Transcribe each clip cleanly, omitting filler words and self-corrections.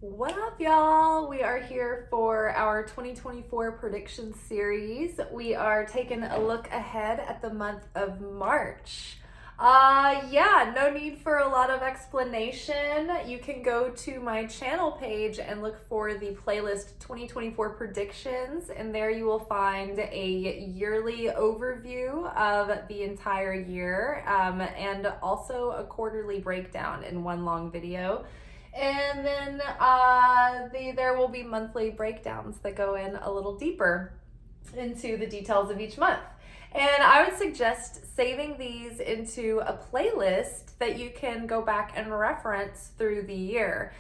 What up, y'all? We are here for our 2024 prediction series. We are taking a look ahead at the month of March. No need for a lot of explanation. You can go to my channel page and look for the playlist 2024 predictions, and there you will find a yearly overview of the entire year, and also a quarterly breakdown in one long video. And then there will be monthly breakdowns that go in a little deeper into the details of each month. And I would suggest saving these into a playlist that you can go back and reference through the year.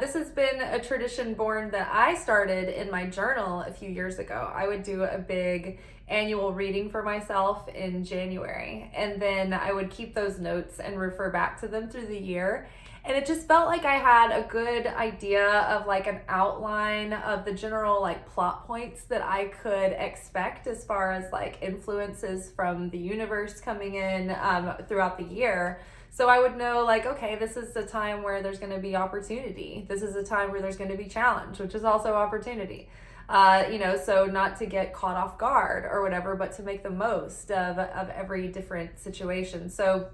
This has been a tradition born that I started in my journal a few years ago. I would do a big annual reading for myself in January, and then I would keep those notes and refer back to them through the year. And it just felt like I had a good idea of like an outline of the general like plot points that I could expect as far as like influences from the universe coming in throughout the year. So I would know like, okay, this is the time where there's going to be opportunity. This is a time where there's going to be challenge, which is also opportunity. So not to get caught off guard or whatever, but to make the most of every different situation. So,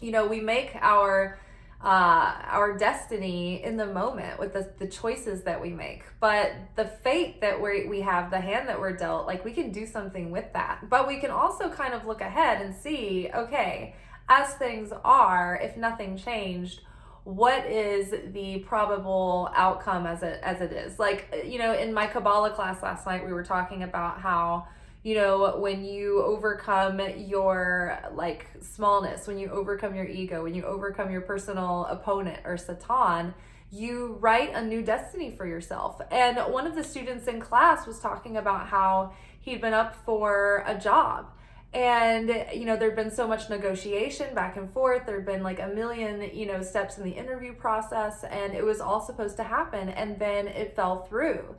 we make our destiny in the moment with the choices that we make, but the fate that we have, the hand that we're dealt, like we can do something with that. But we can also kind of look ahead and see, okay, as things are, if nothing changed, what is the probable outcome as it is? Like, in my Kabbalah class last night, we were talking about how when you overcome your like smallness, when you overcome your ego, when you overcome your personal opponent or Satan, you write a new destiny for yourself. And one of the students in class was talking about how he'd been up for a job. And, there'd been so much negotiation back and forth. There'd been like a million, steps in the interview process, and it was all supposed to happen. And then it fell through.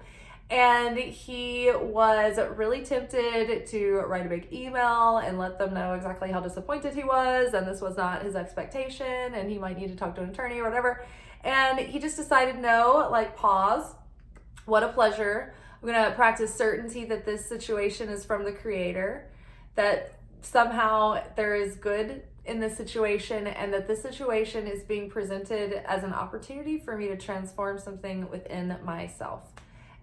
And he was really tempted to write a big email and let them know exactly how disappointed he was, and this was not his expectation, and he might need to talk to an attorney or whatever. And he just decided, no, like pause. What a pleasure. I'm going to practice certainty that this situation is from the Creator, that somehow there is good in this situation, and that this situation is being presented as an opportunity for me to transform something within myself.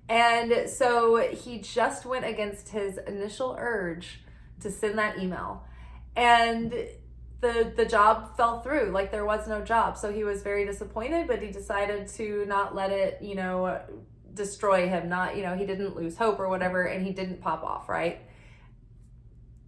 And so he just went against his initial urge to send that email, and the job fell through. Like there was no job. So he was very disappointed, but he decided to not let it, destroy him. Not, he didn't lose hope or whatever, and he didn't pop off, right?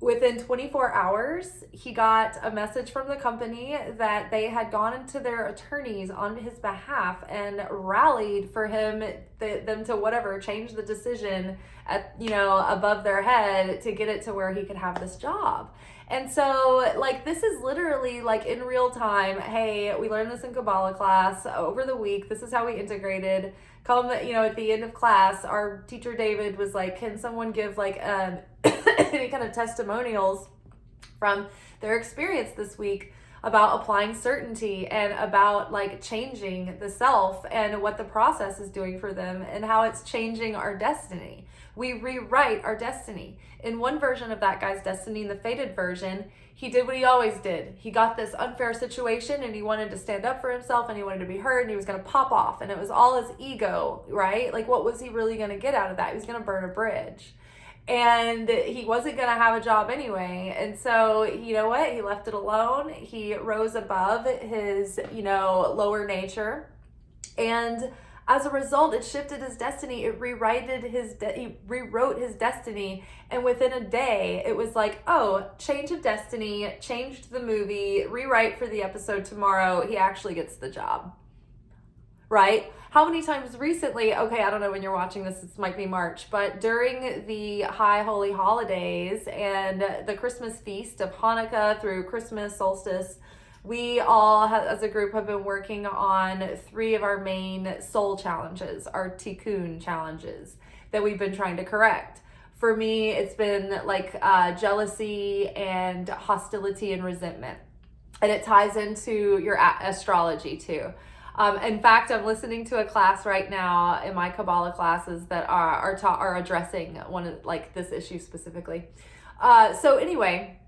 Within 24 hours, he got a message from the company that they had gone into their attorneys on his behalf and rallied for them to whatever, change the decision at, above their head to get it to where he could have this job. And so, like, this is literally, like, in real time. Hey, we learned this in Kabbalah class over the week. This is how we integrated. At the end of class, our teacher, David, was like, can someone give, like, any kind of testimonials from their experience this week about applying certainty and about, like, changing the self and what the process is doing for them and how it's changing our destiny. We rewrite our destiny. In one version of that guy's destiny, in the fated version, he did what he always did. He got this unfair situation and he wanted to stand up for himself and he wanted to be heard and he was going to pop off, and it was all his ego, right? Like, what was he really going to get out of that? He was going to burn a bridge. And he wasn't going to have a job anyway. And so, you know what? He left it alone. He rose above his, lower nature. And as a result, it shifted his destiny. It he rewrote his destiny. And within a day, it was like, oh, change of destiny, changed the movie, rewrite for the episode tomorrow. He actually gets the job. Right? How many times recently, okay, I don't know when you're watching this, it might be March, but during the high holy holidays and the Christmas feast of Hanukkah through Christmas solstice, we all, as a group, have been working on 3 of our main soul challenges, our tikkun challenges that we've been trying to correct. For me, it's been like jealousy and hostility and resentment. And it ties into your astrology too. In fact, I'm listening to a class right now in my Kabbalah classes that are addressing one of like this issue specifically. So anyway,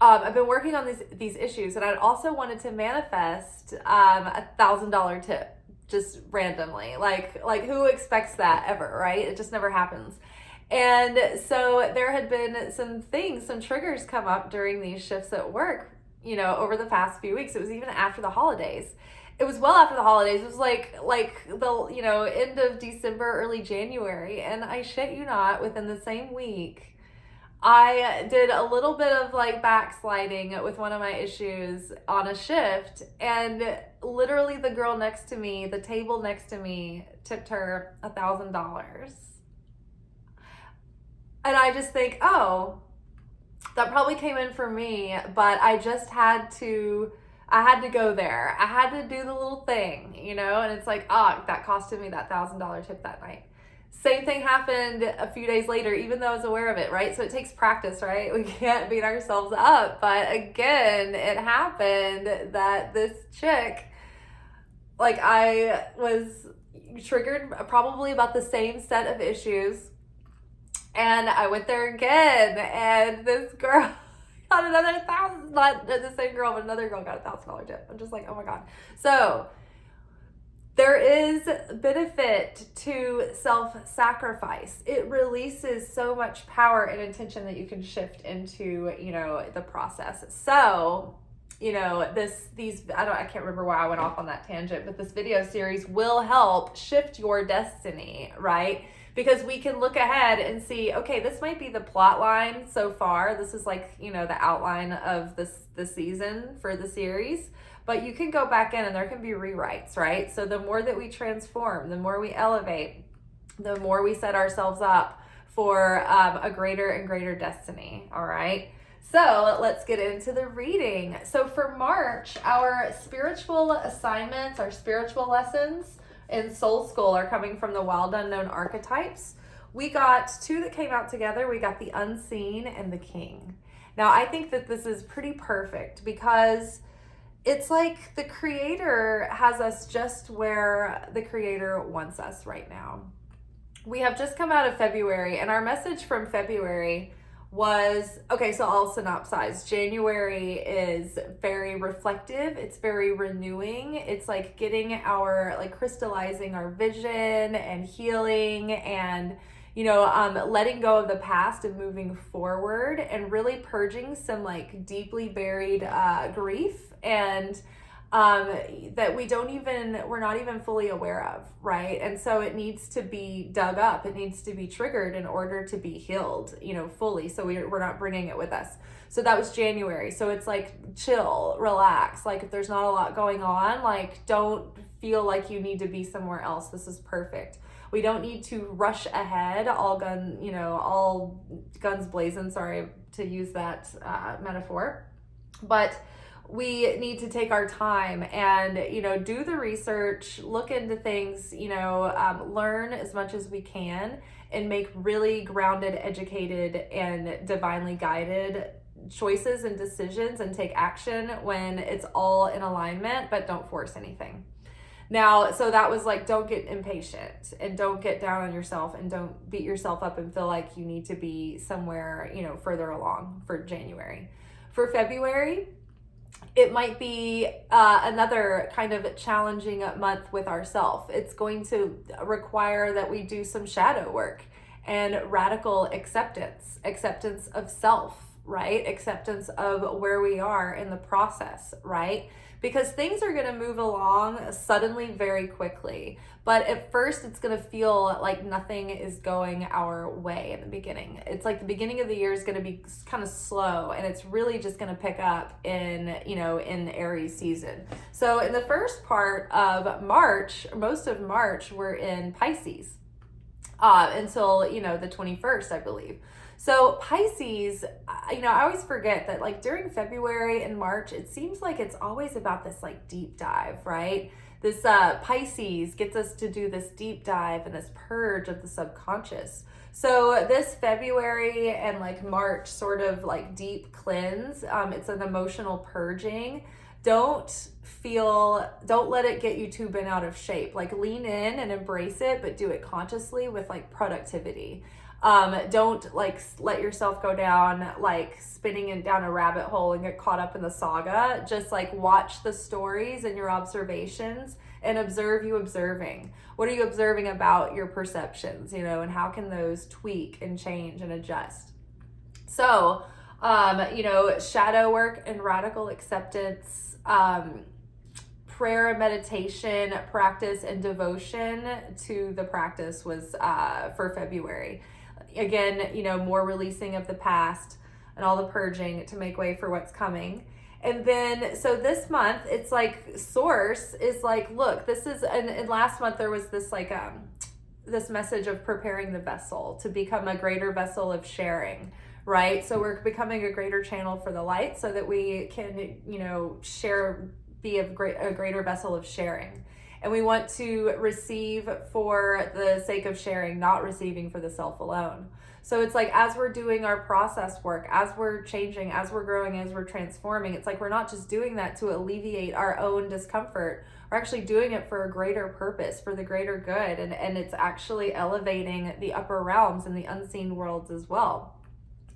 I've been working on these issues, and I'd also wanted to manifest $1,000 tip just randomly. Like who expects that ever, right? It just never happens. And so there had been some triggers come up during these shifts at work, over the past few weeks. It was even after the holidays. It was well after the holidays. It was like the, end of December, early January. And I shit you not, within the same week, I did a little bit of like backsliding with one of my issues on a shift, and literally the girl next to me, the table next to me, tipped her $1,000. And I just think, oh, that probably came in for me, but I had to go there. I had to do the little thing, and it's like, that costed me that $1,000 tip that night. Same thing happened a few days later, even though I was aware of it, right? So it takes practice, right? We can't beat ourselves up. But again, it happened that this chick, like, I was triggered probably about the same set of issues. And I went there again, and this girl got another $1,000, not the same girl, but another girl got a $1,000 tip. I'm just like, oh my God. So there is benefit to self-sacrifice. It releases so much power and intention that you can shift into, the process. So, I can't remember why I went off on that tangent, but this video series will help shift your destiny, right? Because we can look ahead and see, okay, this might be the plot line so far. This is like, the outline of the season for the series. But you can go back in and there can be rewrites, right? So the more that we transform, the more we elevate, the more we set ourselves up for a greater and greater destiny, all right? So let's get into the reading. So for March, our spiritual assignments, our spiritual lessons in Soul School are coming from the Wild Unknown Archetypes. We got 2 that came out together. We got the Unseen and the King. Now, I think that this is pretty perfect because it's like the Creator has us just where the Creator wants us right now. We have just come out of February, and our message from February was, okay, so I'll synopsize. January is very reflective. It's very renewing. It's like getting crystallizing our vision and healing and, letting go of the past and moving forward and really purging some like deeply buried grief and that we're not even fully aware of, right? And so it needs to be dug up. It needs to be triggered in order to be healed, fully. So we're not bringing it with us. So that was January. So it's like chill, relax. Like if there's not a lot going on, like don't feel like you need to be somewhere else. This is perfect. We don't need to rush ahead, all guns blazing, sorry to use that metaphor. But we need to take our time and, do the research, look into things, learn as much as we can and make really grounded, educated, and divinely guided choices and decisions and take action when it's all in alignment, but don't force anything. Now, so that was like, don't get impatient and don't get down on yourself and don't beat yourself up and feel like you need to be somewhere, further along for January. For February, it might be another kind of challenging month with ourselves. It's going to require that we do some shadow work and radical acceptance of self, right? Acceptance of where we are in the process, right? Because things are going to move along suddenly very quickly. But at first, it's going to feel like nothing is going our way in the beginning. It's like the beginning of the year is going to be kind of slow, and it's really just going to pick up in Aries season. So in the first part of March, most of March, we're in Pisces until, the 21st, I believe. So Pisces, I always forget that like during February and March, it seems like it's always about this like deep dive, right? This Pisces gets us to do this deep dive and this purge of the subconscious. So this February and like March sort of like deep cleanse, it's an emotional purging don't let it get you too bent out of shape. Like, lean in and embrace it, but do it consciously with like productivity. Don't like let yourself go down like spinning down a rabbit hole and get caught up in the saga. Just like watch the stories and your observations and observe you observing. What are you observing about your perceptions, and how can those tweak and change and adjust? So, shadow work and radical acceptance, prayer and meditation practice and devotion to the practice was for February. Again, more releasing of the past and all the purging to make way for what's coming. And then, so this month, it's like Source is like, look, this is, and last month there was this like, this message of preparing the vessel to become a greater vessel of sharing, right? So we're becoming a greater channel for the light so that we can, share, be a greater vessel of sharing. And we want to receive for the sake of sharing, not receiving for the self alone. So it's like, as we're doing our process work, as we're changing, as we're growing, as we're transforming, it's like we're not just doing that to alleviate our own discomfort. We're actually doing it for a greater purpose, for the greater good. And it's actually elevating the upper realms and the unseen worlds as well.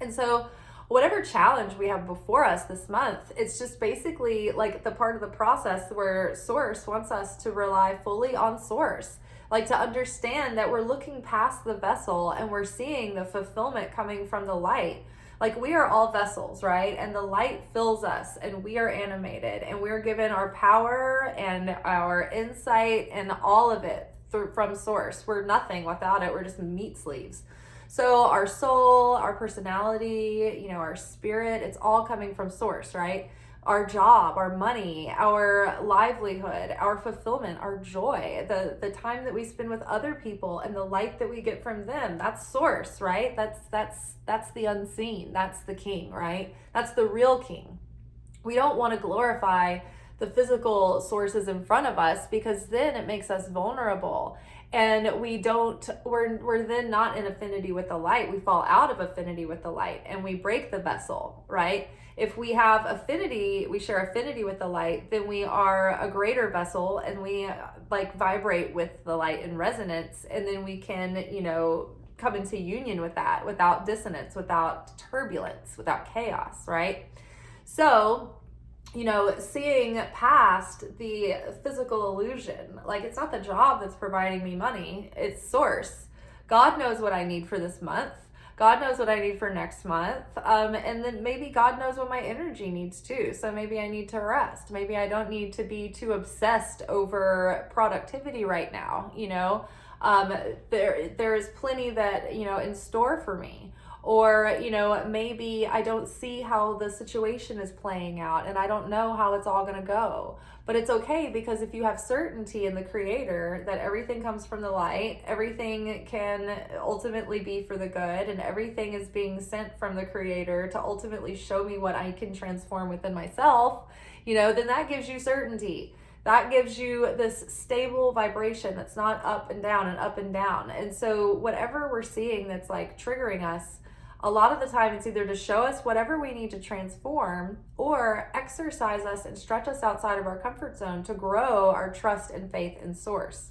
And so whatever challenge we have before us this month, it's just basically like the part of the process where Source wants us to rely fully on Source, like to understand that we're looking past the vessel and we're seeing the fulfillment coming from the light. Like, we are all vessels, right? And the light fills us and we are animated and we're given our power and our insight and all of it from Source. We're nothing without it. We're just meat sleeves. So our soul, our personality, our spirit, it's all coming from Source, right? Our job, our money, our livelihood, our fulfillment, our joy, the time that we spend with other people and the light that we get from them, that's Source, right? That's the unseen. That's the king, right? That's the real king. We don't want to glorify the physical sources in front of us because then it makes us vulnerable. And we're then not in affinity with the light. We fall out of affinity with the light and we break the vessel, right? If we have affinity, we share affinity with the light, then we are a greater vessel and we like vibrate with the light in resonance. And then we can, come into union with that without dissonance, without turbulence, without chaos, right? So, seeing past the physical illusion, like, it's not the job that's providing me money, it's Source. God knows what I need for this month. God knows what I need for next month. And then maybe God knows what my energy needs too. So maybe I need to rest. Maybe I don't need to be too obsessed over productivity right now. There is plenty that, in store for me. Or, maybe I don't see how the situation is playing out and I don't know how it's all going to go. But it's okay, because if you have certainty in the Creator that everything comes from the light, everything can ultimately be for the good, and everything is being sent from the Creator to ultimately show me what I can transform within myself, then that gives you certainty. That gives you this stable vibration that's not up and down and up and down. And so whatever we're seeing that's like triggering us, a lot of the time it's either to show us whatever we need to transform or exercise us and stretch us outside of our comfort zone to grow our trust and faith in Source.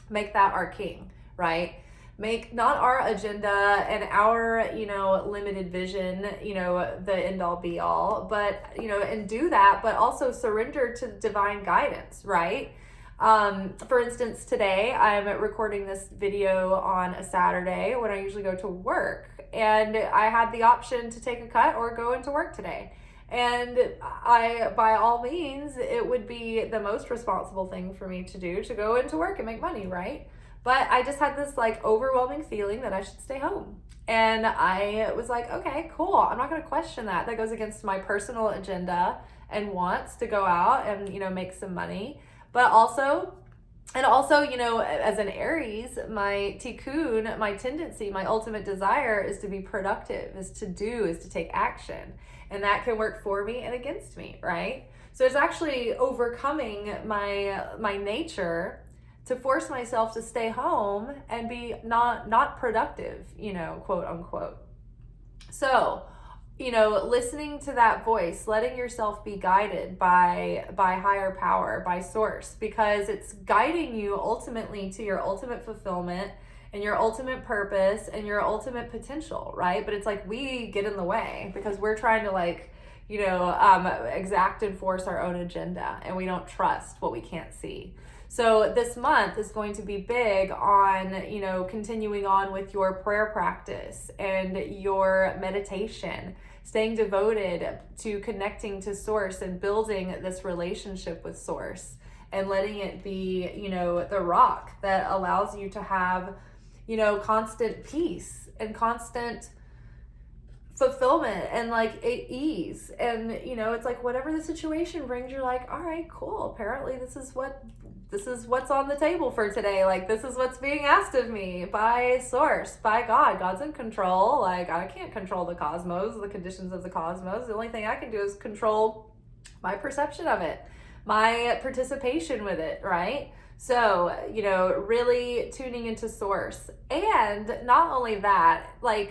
Make that our king, right? Make not our agenda and our, limited vision, the end all be all, but, and do that, but also surrender to divine guidance, right? For instance, today I'm recording this video on a Saturday when I usually go to work, and I had the option to take a cut or go into work today. And by all means, it would be the most responsible thing for me to do to go into work and make money, right? But I just had this like overwhelming feeling that I should stay home. And I was like, okay, cool. I'm not going to question that. That goes against my personal agenda and wants to go out and, make some money. But also, as an Aries, my tikkun, my tendency, my ultimate desire is to be productive, is to take action. And that can work for me and against me, right? So it's actually overcoming my nature to force myself to stay home and be not productive, quote unquote. So, listening to that voice, letting yourself be guided by higher power, by source, because it's guiding you ultimately to your ultimate fulfillment and your ultimate purpose and your ultimate potential, right? But it's like we get in the way because we're trying to exact and force our own agenda, and we don't trust what we can't see. So this month is going to be big on, continuing on with your prayer practice and your meditation, staying devoted to connecting to source and building this relationship with source and letting it be, the rock that allows you to have, constant peace and constant fulfillment and ease. And it's like whatever the situation brings, you're like, all right, cool, apparently this is what's on the table for today. Like, this is what's being asked of me by source, by God's in control. Like, I can't control the cosmos, the conditions of the cosmos. The only thing I can do is control my perception of it, my participation with it, right? So, really tuning into source. And not only that, I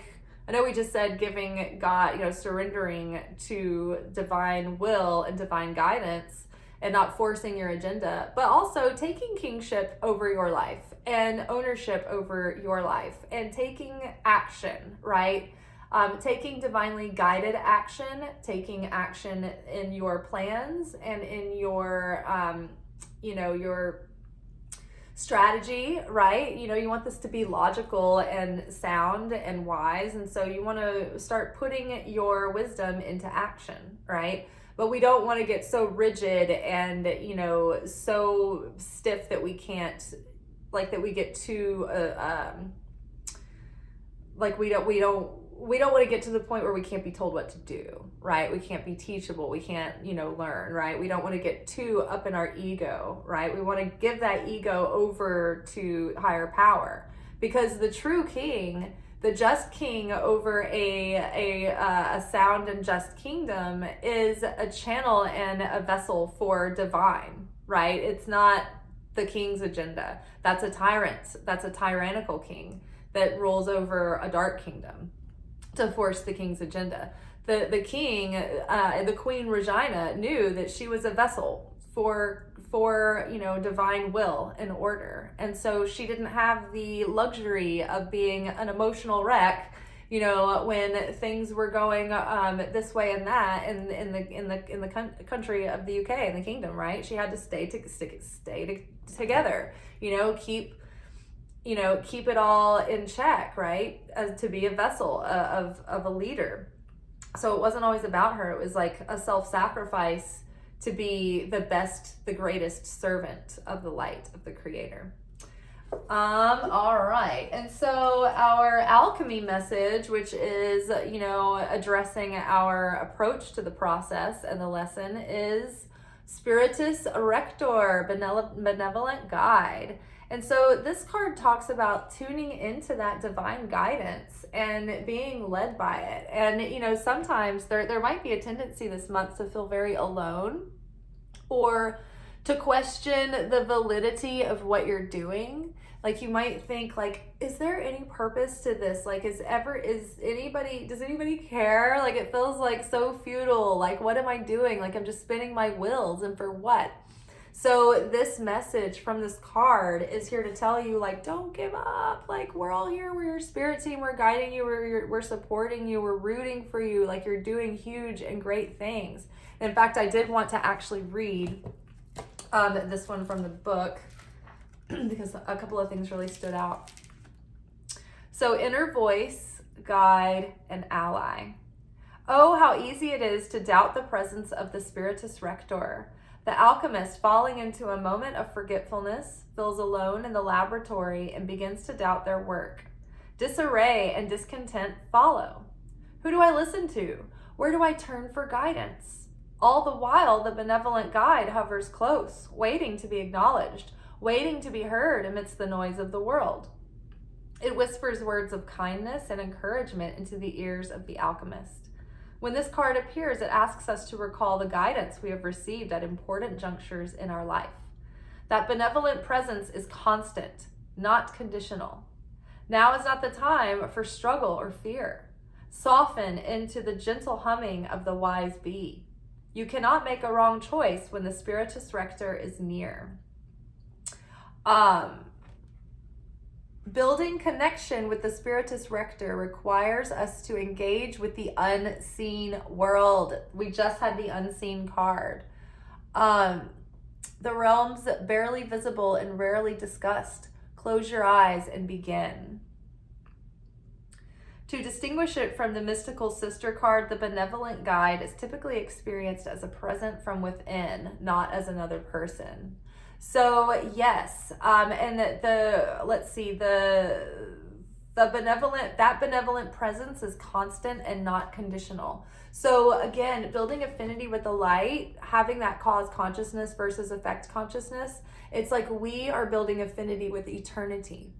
know we just said giving God, surrendering to divine will and divine guidance and not forcing your agenda, but also taking kingship over your life and ownership over your life and taking action, right? Taking divinely guided action, taking action in your plans and in your, your strategy, right? You want this to be logical and sound and wise. And so you want to start putting your wisdom into action, right? But we don't want to get so rigid and, so stiff that we can't, that we get too, we don't want to get to the point where we can't be told what to do, right? We can't be teachable. We can't, learn, right? We don't want to get too up in our ego, right? We want to give that ego over to higher power, because the true king, the just king over a sound and just kingdom, is a channel and a vessel for divine, right? It's not the king's agenda. That's a tyrant. That's a tyrannical king that rules over a dark kingdom to force the king's agenda. The king, the Queen Regina, knew that she was a vessel for divine will and order. And so she didn't have the luxury of being an emotional wreck, when things were going this way and that in the country of the UK and the kingdom, right? She had to stay together, keep it all in check, right? To be a vessel of a leader. So it wasn't always about her. It was like a self-sacrifice to be the best, the greatest servant of the light of the Creator. All right. And so our alchemy message, which is, addressing our approach to the process and the lesson, is Spiritus Rector, benevolent guide. And so this card talks about tuning into that divine guidance and being led by it. And, sometimes there might be a tendency this month to feel very alone, or to question the validity of what you're doing. Like, you might think, is there any purpose to this? Does anybody care? It feels so futile. What am I doing? I'm just spinning my wheels, and for what? So this message from this card is here to tell you, don't give up. We're all here. We're your spirit team. We're guiding you. We're supporting you. We're rooting for you. You're doing huge and great things. In fact, I did want to actually read this one from the book because a couple of things really stood out. So, inner voice, guide, and ally. Oh, how easy it is to doubt the presence of the Spiritus Rector. The alchemist, falling into a moment of forgetfulness, feels alone in the laboratory and begins to doubt their work. Disarray and discontent follow. Who do I listen to? Where do I turn for guidance? All the while, the benevolent guide hovers close, waiting to be acknowledged, waiting to be heard amidst the noise of the world. It whispers words of kindness and encouragement into the ears of the alchemist. When this card appears, it asks us to recall the guidance we have received at important junctures in our life. That benevolent presence is constant, not conditional. Now is not the time for struggle or fear. Soften into the gentle humming of the wise bee. You cannot make a wrong choice when the Spiritus Rector is near. Building connection with the Spiritus Rector requires us to engage with the unseen world. We just had the unseen card. The realms barely visible and rarely discussed. Close your eyes and begin. To distinguish it from the mystical sister card, the benevolent guide is typically experienced as a present from within, not as another person. So yes, and that benevolent presence is constant and not conditional. So again, building affinity with the light, having that cause consciousness versus effect consciousness, it's like we are building affinity with eternity.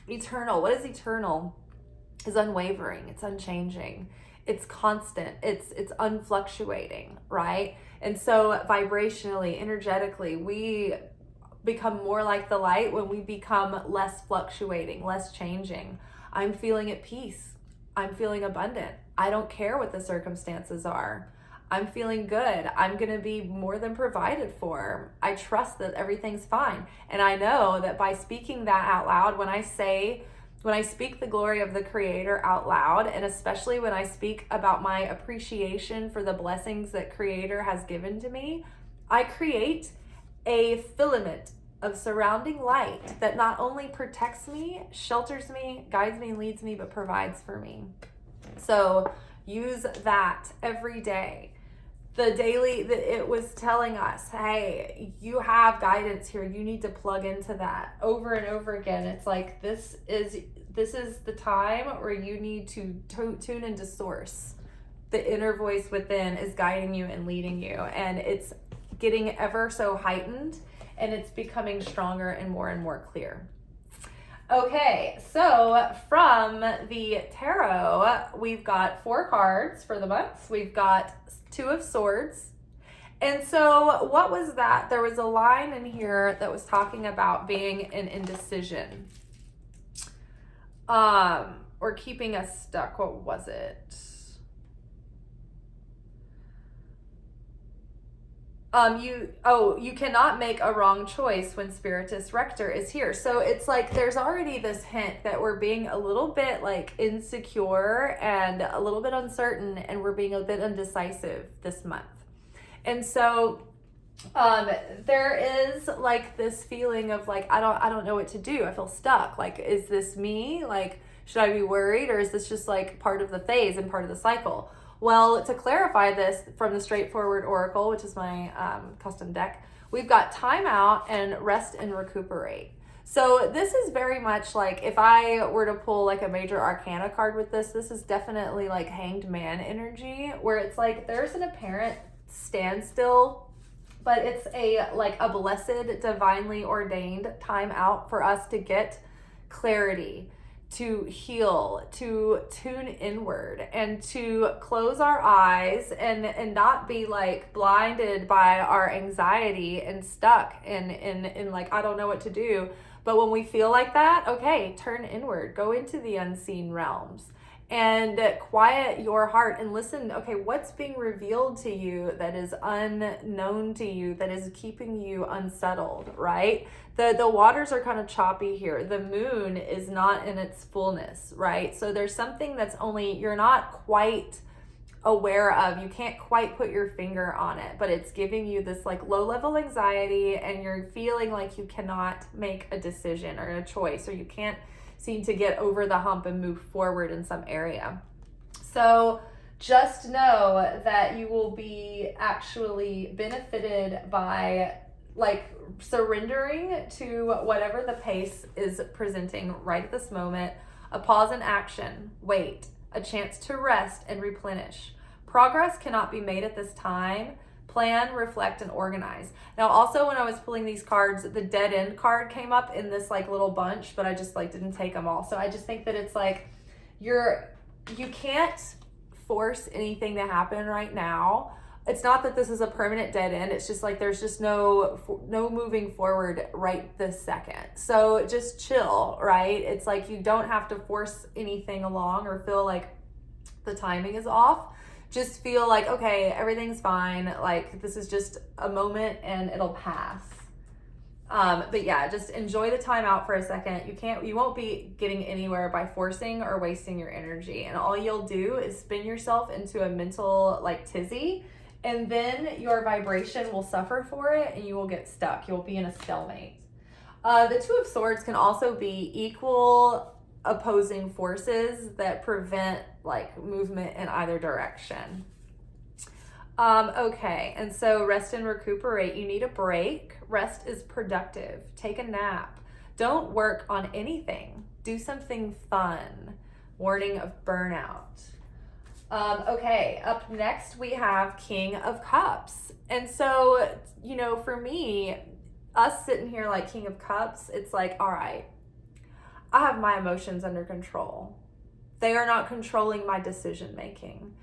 Eternal. What is eternal? Is unwavering, it's unchanging, it's constant, it's unfluctuating, right? And so vibrationally, energetically, we become more like the light when we become less fluctuating, less changing. I'm feeling at peace. I'm feeling abundant. I don't care what the circumstances are. I'm feeling good. I'm going to be more than provided for. I trust that everything's fine. And I know that by speaking that out loud, when I speak the glory of the Creator out loud, and especially when I speak about my appreciation for the blessings that Creator has given to me, I create a filament of surrounding light that not only protects me, shelters me, guides me, leads me, but provides for me. So use that every day. It was telling us, hey, you have guidance here. You need to plug into that over and over again. It's like, this is the time where you need to tune into source. The inner voice within is guiding you and leading you. And it's getting ever so heightened, and it's becoming stronger and more clear. Okay, so from the tarot, we've got 4 cards for the month. We've got 2 of Swords. And so what was that? There was a line in here that was talking about being in indecision. Or keeping us stuck. What was it? You cannot make a wrong choice when Spiritus Rector is here. So it's like there's already this hint that we're being a little bit like insecure and a little bit uncertain, and we're being a bit indecisive this month. And so there is like this feeling of like, I don't know what to do. I feel stuck. Like, is this me? Like, should I be worried, or is this just like part of the phase and part of the cycle? Well, to clarify this from the Straightforward Oracle, which is my custom deck, we've got time out and rest and recuperate. So this is very much like, if I were to pull like a major arcana card with this is definitely like Hanged Man energy, where it's like there's an apparent standstill, but it's a blessed, divinely ordained time out for us to get clarity, to heal, to tune inward, and to close our eyes and not be like blinded by our anxiety and stuck in like, I don't know what to do. But when we feel like that, okay, turn inward, go into the unseen realms and quiet your heart and listen. Okay, what's being revealed to you that is unknown to you, that is keeping you unsettled, right? The waters are kind of choppy here. The moon is not in its fullness, right? So there's something that's you're not quite aware of. You can't quite put your finger on it, but it's giving you this like low level anxiety, and you're feeling like you cannot make a decision or a choice, or you can't seem to get over the hump and move forward in some area. So just know that you will be actually benefited by like surrendering to whatever the pace is presenting right at this moment. A pause in action, wait, a chance to rest and replenish. Progress cannot be made at this time. Plan, reflect, and organize. Now, also when I was pulling these cards, the dead end card came up in this like little bunch, but I just like didn't take them all. So I just think that it's like you can't force anything to happen right now. It's not that this is a permanent dead end. It's just like there's just no moving forward right this second. So just chill, right? It's like you don't have to force anything along or feel like the timing is off. Just feel like, okay, everything's fine. Like, this is just a moment and it'll pass. But yeah, just enjoy the time out for a second. You won't be getting anywhere by forcing or wasting your energy. And all you'll do is spin yourself into a mental like tizzy, and then your vibration will suffer for it and you will get stuck. You'll be in a stalemate. The Two of Swords can also be equal opposing forces that prevent like movement in either direction. Okay, and so rest and recuperate. You need a break. Rest is productive. Take a nap. Don't work on anything. Do something fun. Warning of burnout. Okay, up next we have King of Cups. And so, you know, for me, us sitting here like King of Cups, it's like, all right, I have my emotions under control. They are not controlling my decision making.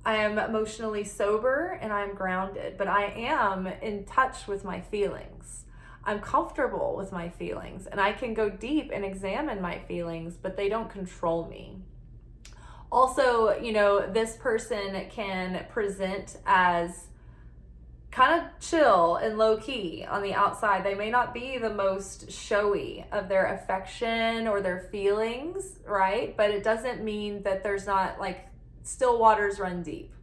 I am emotionally sober and I'm grounded, but I am in touch with my feelings. I'm comfortable with my feelings and I can go deep and examine my feelings, but they don't control me. Also, you know, this person can present as kind of chill and low key on the outside. They may not be the most showy of their affection or their feelings, right? But it doesn't mean that there's not like still waters run deep.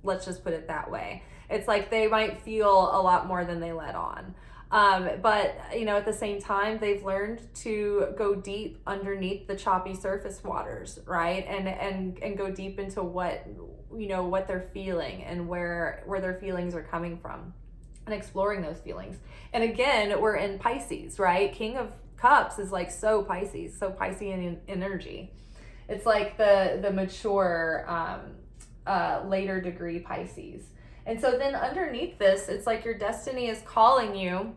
Let's just put it that way. It's like they might feel a lot more than they let on. But you know, at the same time, they've learned to go deep underneath the choppy surface waters, right? And go deep into what, you know, what they're feeling and where their feelings are coming from, and exploring those feelings. And again, we're in Pisces, right? King of Cups is like so Piscean energy. It's like the mature, later degree Pisces. And so then underneath this, it's like your destiny is calling you,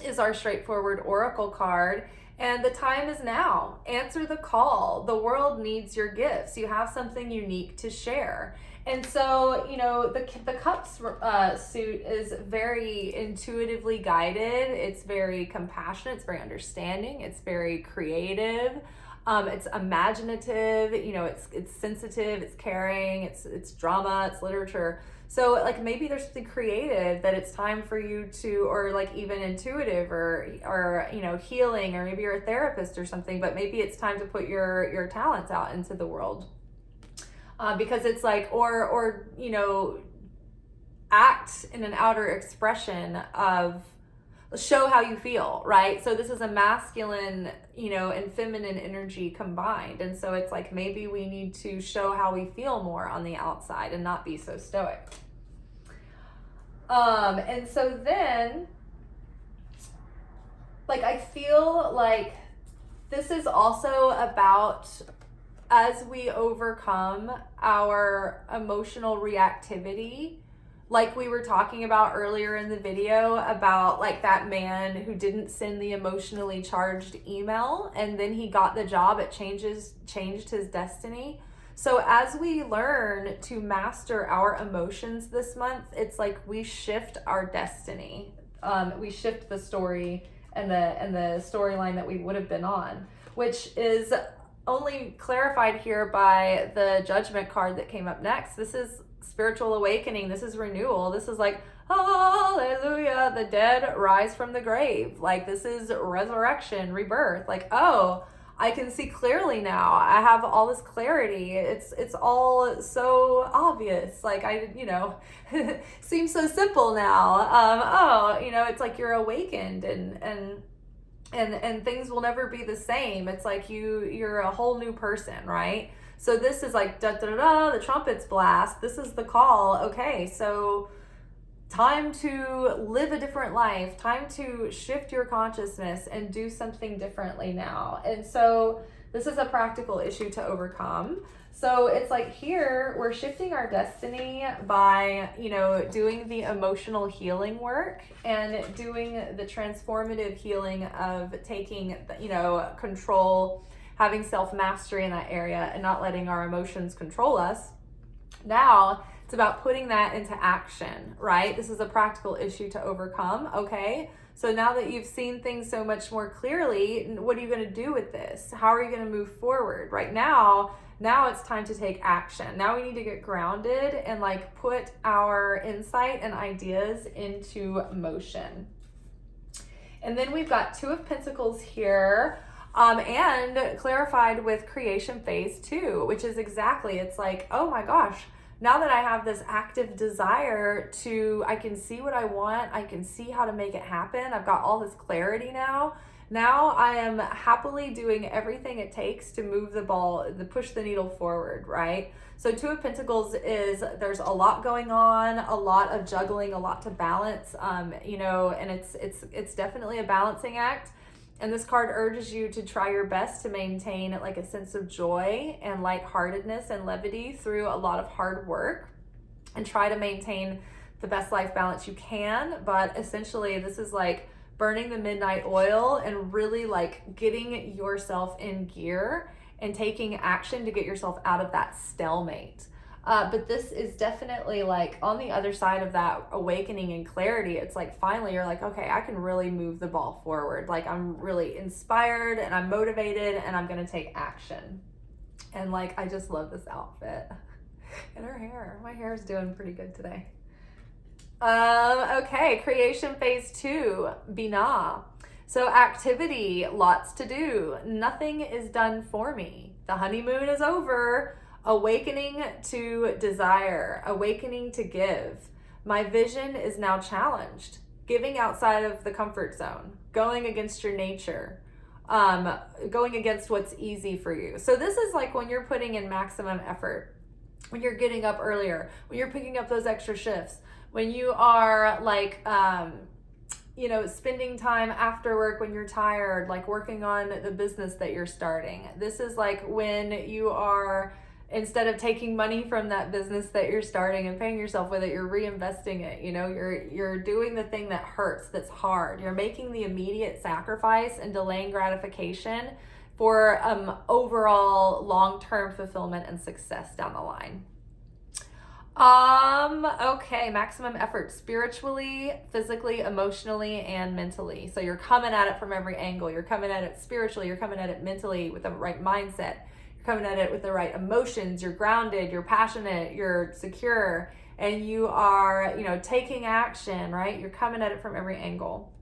is our straightforward oracle card. And the time is now. Answer the call. The world needs your gifts. You have something unique to share. And so, you know, the Cups suit is very intuitively guided. It's very compassionate. It's very understanding. It's very creative. It's imaginative, you know, it's sensitive, it's caring, it's drama, it's literature. So like maybe there's something creative that it's time for you to, or like even intuitive or you know, healing, or maybe you're a therapist or something, but maybe it's time to put your talents out into the world. Because it's like, or you know, act in an outer expression of, show how you feel, right? So this is a masculine, you know, and feminine energy combined. And so it's like maybe we need to show how we feel more on the outside and not be so stoic. And so then, like, I feel like this is also about, as we overcome our emotional reactivity, like we were talking about earlier in the video about like that man who didn't send the emotionally charged email and then he got the job, it changed his destiny. So as we learn to master our emotions this month, it's like we shift our destiny. We shift the story and the storyline that we would have been on, which is only clarified here by the Judgment card that came up next. This is spiritual awakening. This is renewal. This is like, hallelujah, the dead rise from the grave. Like this is resurrection, rebirth. Like, oh, I can see clearly now. I have all this clarity. It's all so obvious. Like you know, seems so simple now. Oh, you know, it's like you're awakened and things will never be the same. It's like you're a whole new person, right? So this is like da da da, the trumpets blast. This is the call. Okay, so time to live a different life, time to shift your consciousness and do something differently now. And so this is a practical issue to overcome. So it's like here we're shifting our destiny by, you know, doing the emotional healing work and doing the transformative healing of taking, you know, control, having self-mastery in that area and not letting our emotions control us. Now it's about putting that into action, right? This is a practical issue to overcome, okay? So now that you've seen things so much more clearly, what are you going to do with this? How are you going to move forward? Right now it's time to take action. Now we need to get grounded and like put our insight and ideas into motion. And then we've got Two of Pentacles here, and clarified with creation phase 2, which is exactly, it's like, oh my gosh, now that I have this active desire I can see what I want, I can see how to make it happen, I've got all this clarity now. Now I am happily doing everything it takes to move the ball, push the needle forward, right? So Two of Pentacles is, there's a lot going on, a lot of juggling, a lot to balance, and it's definitely a balancing act. And this card urges you to try your best to maintain like a sense of joy and lightheartedness and levity through a lot of hard work, and try to maintain the best life balance you can. But essentially this is like burning the midnight oil and really like getting yourself in gear and taking action to get yourself out of that stalemate. But this is definitely like on the other side of that awakening and clarity. It's like finally you're like, okay, I can really move the ball forward. Like I'm really inspired and I'm motivated and I'm gonna take action. And like, I just love this outfit. And her hair, my hair is doing pretty good today. Okay, creation phase 2, Binah. So activity, lots to do. Nothing is done for me. The honeymoon is over. Awakening to desire, awakening to give. My vision is now challenged. Giving outside of the comfort zone, going against your nature, going against what's easy for you. So this is like when you're putting in maximum effort, when you're getting up earlier, when you're picking up those extra shifts, when you are like, spending time after work when you're tired, like working on the business that you're starting. This is like when you are, instead of taking money from that business that you're starting and paying yourself with it, you're reinvesting it. You're doing the thing that hurts, that's hard. You're making the immediate sacrifice and delaying gratification for overall long-term fulfillment and success down the line. Okay, maximum effort spiritually, physically, emotionally, and mentally. So you're coming at it from every angle. You're coming at it spiritually, you're coming at it mentally with the right mindset. You're coming at it with the right emotions. You're grounded, you're passionate, you're secure, and you are, taking action, right? You're coming at it from every angle.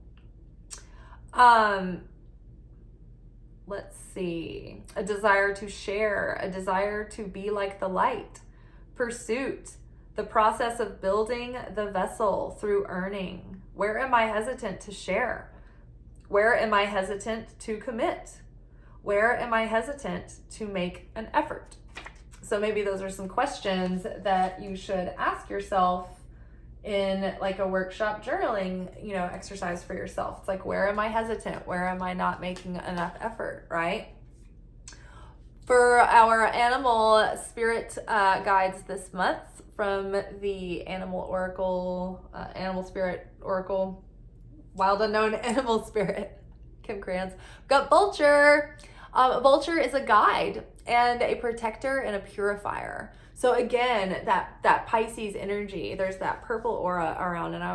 Let's see. A desire to share, a desire to be like the light. Pursuit, the process of building the vessel through earning. Where am I hesitant to share? Where am I hesitant to commit? Where am I hesitant to make an effort? So maybe those are some questions that you should ask yourself in like a workshop journaling, exercise for yourself. It's like, where am I hesitant? Where am I not making enough effort, right? For our animal spirit guides this month from the Animal Spirit Oracle, Wild Unknown Animal Spirit, Kim Kranz. We've got Vulture. Vulture is a guide and a protector and a purifier. So again, that Pisces energy, there's that purple aura around, and I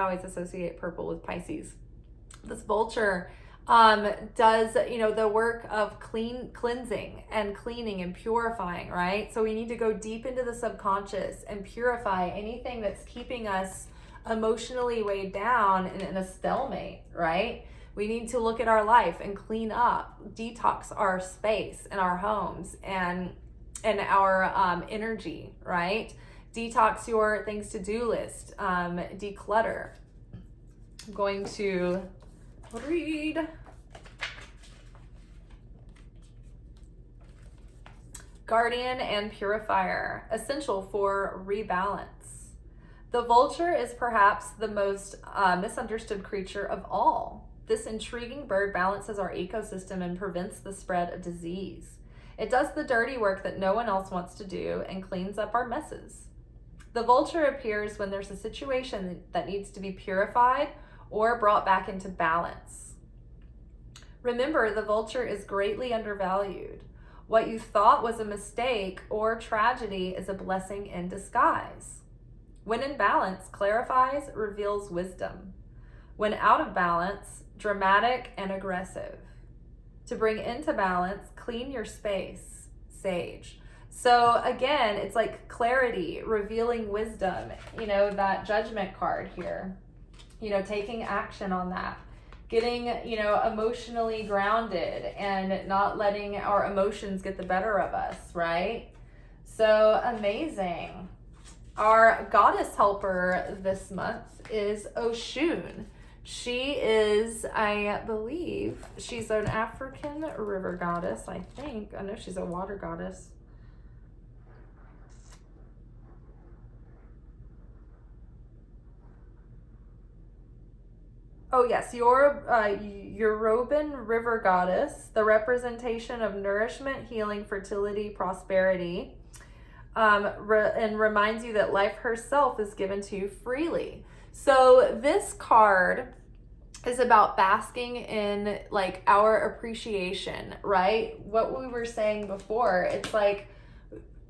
always associate purple with Pisces. This Vulture does the work of cleansing and cleaning and purifying, right? So we need to go deep into the subconscious and purify anything that's keeping us emotionally weighed down and in a stalemate, right? We need to look at our life and clean up, detox our space and our homes and our energy, right? Detox your things to do list, declutter. I'm going to read Guardian and Purifier, essential for rebalance. The vulture is perhaps the most misunderstood creature of all. This intriguing bird balances our ecosystem and prevents the spread of disease. It does the dirty work that no one else wants to do and cleans up our messes. The vulture appears when there's a situation that needs to be purified or brought back into balance. Remember, the vulture is greatly undervalued. What you thought was a mistake or tragedy is a blessing in disguise. When in balance, clarifies, reveals wisdom. When out of balance, dramatic and aggressive. To bring into balance, clean your space, sage. So again, it's like clarity, revealing wisdom, that judgment card here, taking action on that, getting, emotionally grounded and not letting our emotions get the better of us, right? So amazing. Our goddess helper this month is Oshun. She is, I believe, she's an African river goddess, I think. I know she's a water goddess. Oh yes, Yoruban river goddess, the representation of nourishment, healing, fertility, prosperity, and reminds you that life herself is given to you freely. So this card is about basking in like our appreciation, right? What we were saying before, it's like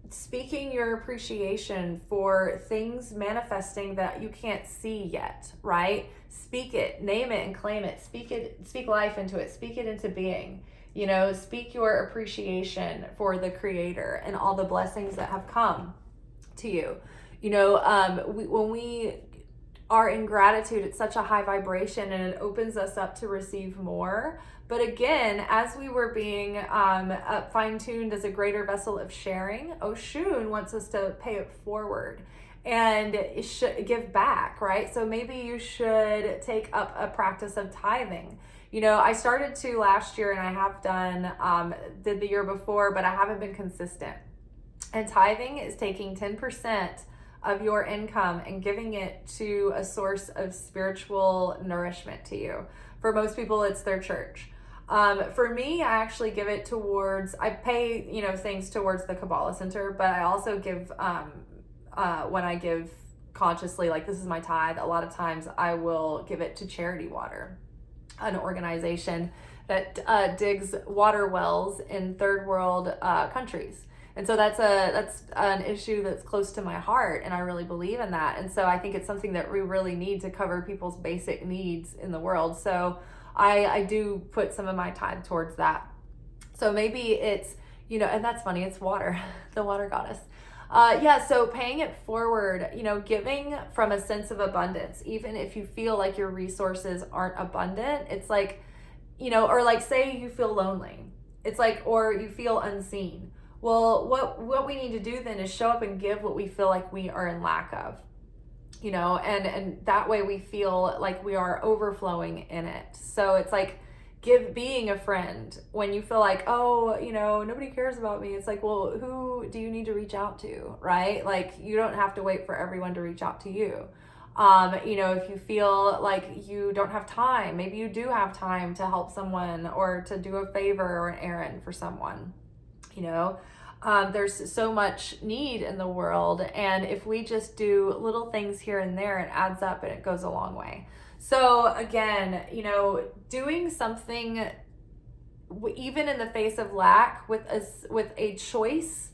speaking your appreciation for things manifesting that you can't see yet, right? Speak it, name it and claim it. Speak life into it, speak it into being. Speak your appreciation for the creator and all the blessings that have come to you. When we are in gratitude, it's such a high vibration and it opens us up to receive more. But again, as we were being fine-tuned as a greater vessel of sharing, Oshun wants us to pay it forward and give back, right? So maybe you should take up a practice of tithing. I started to last year and I have did the year before, but I haven't been consistent. And tithing is taking 10% of your income and giving it to a source of spiritual nourishment to you. For most people, it's their church. For me, I actually give it towards, I pay, things towards the Kabbalah Center, but I also give, when I give consciously, like this is my tithe, a lot of times I will give it to Charity Water, an organization that digs water wells in third world countries. And so that's an issue that's close to my heart, and I really believe in that. And so I think it's something that we really need to cover people's basic needs in the world. So I do put some of my time towards that. So maybe it's, and that's funny, it's water, the water goddess. So paying it forward, giving from a sense of abundance, even if you feel like your resources aren't abundant, it's like, or like say you feel lonely, it's like, or you feel unseen. Well, what we need to do then is show up and give what we feel like we are in lack of, and that way we feel like we are overflowing in it. So it's like being a friend when you feel like, oh, nobody cares about me. It's like, well, who do you need to reach out to, right? Like you don't have to wait for everyone to reach out to you. If you feel like you don't have time, maybe you do have time to help someone or to do a favor or an errand for someone. There's so much need in the world, and if we just do little things here and there, it adds up and it goes a long way. So again, doing something even in the face of lack with a choice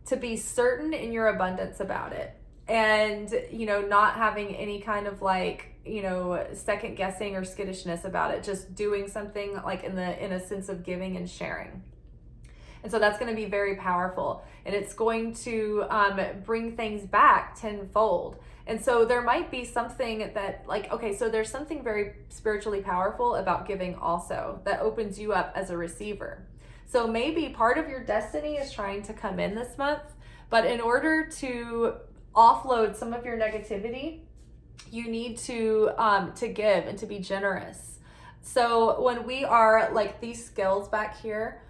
to be certain in your abundance about it, and not having any kind of second guessing or skittishness about it, just doing something like in a sense of giving and sharing. And so that's going to be very powerful, and it's going to bring things back tenfold. And so there might be something that so there's something very spiritually powerful about giving also that opens you up as a receiver. So maybe part of your destiny is trying to come in this month, but in order to offload some of your negativity, you need to give and to be generous. So when we are like these scales back here,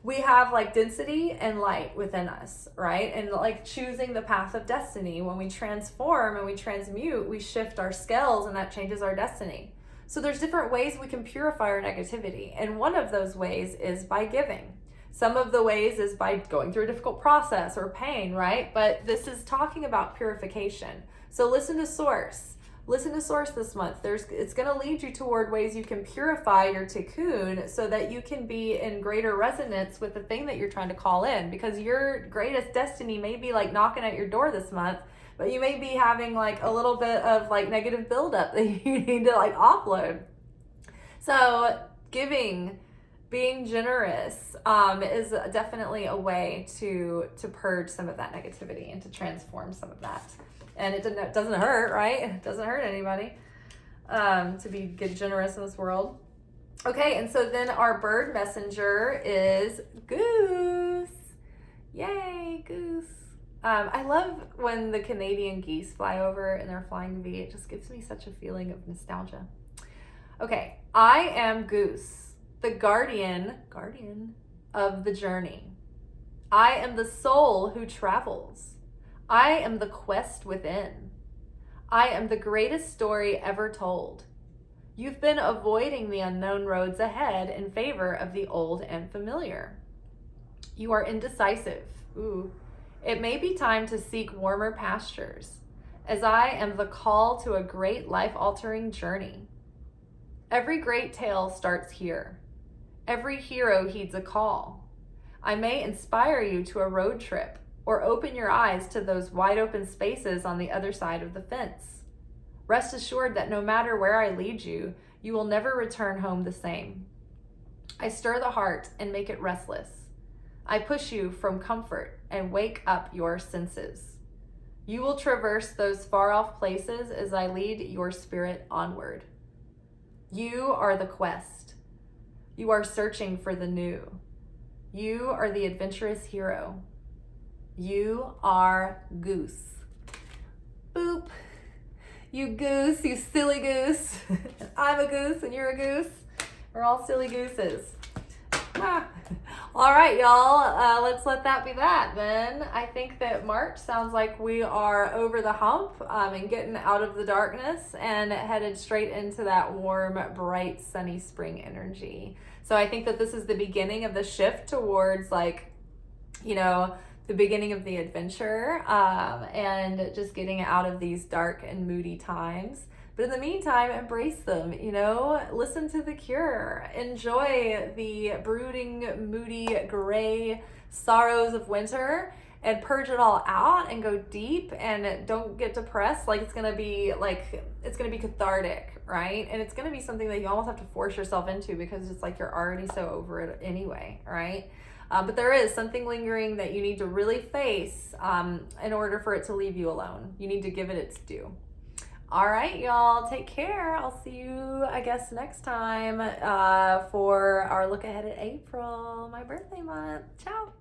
we have like density and light within us, right? And like choosing the path of destiny. When we transform and we transmute, we shift our scales, and that changes our destiny. So there's different ways we can purify our negativity. And one of those ways is by giving. Some of the ways is by going through a difficult process or pain, right? But this is talking about purification. So listen to source. Listen to source this month. It's going to lead you toward ways you can purify your tikkun so that you can be in greater resonance with the thing that you're trying to call in, because your greatest destiny may be like knocking at your door this month, but you may be having like a little bit of like negative buildup that you need to like offload. So giving, being generous is definitely a way to purge some of that negativity and to transform some of that. And it doesn't hurt, right? It doesn't hurt anybody to be generous in this world. Okay, and so then our bird messenger is goose. Yay, goose. I love when the Canadian geese fly over and they're flying V. It just gives me such a feeling of nostalgia. Okay, I am Goose, the guardian of the journey. I am the soul who travels. I am the quest within. I am the greatest story ever told. You've been avoiding the unknown roads ahead in favor of the old and familiar. You are indecisive. Ooh. It may be time to seek warmer pastures, as I am the call to a great life-altering journey. Every great tale starts here. Every hero heeds a call. I may inspire you to a road trip, or open your eyes to those wide open spaces on the other side of the fence. Rest assured that no matter where I lead you, you will never return home the same. I stir the heart and make it restless. I push you from comfort and wake up your senses. You will traverse those far-off places as I lead your spirit onward. You are the quest. You are searching for the new. You are the adventurous hero. You are Goose. Boop. You goose, you silly goose. I'm a goose and you're a goose. We're all silly gooses. All right, y'all. Let's let that be that then. I think that March sounds like we are over the hump and getting out of the darkness and headed straight into that warm, bright, sunny spring energy. So I think that this is the beginning of the shift towards like, the beginning of the adventure and just getting out of these dark and moody times. But in the meantime, embrace them, listen to The Cure, enjoy the brooding, moody, gray sorrows of winter and purge it all out and go deep and don't get depressed. It's going to be cathartic, right? And it's going to be something that you almost have to force yourself into because it's like you're already so over it anyway, right? But there is something lingering that you need to really face in order for it to leave you alone. You need to give it its due. All right, y'all, take care. I'll see you, I guess, next time for our look ahead at April, my birthday month. Ciao.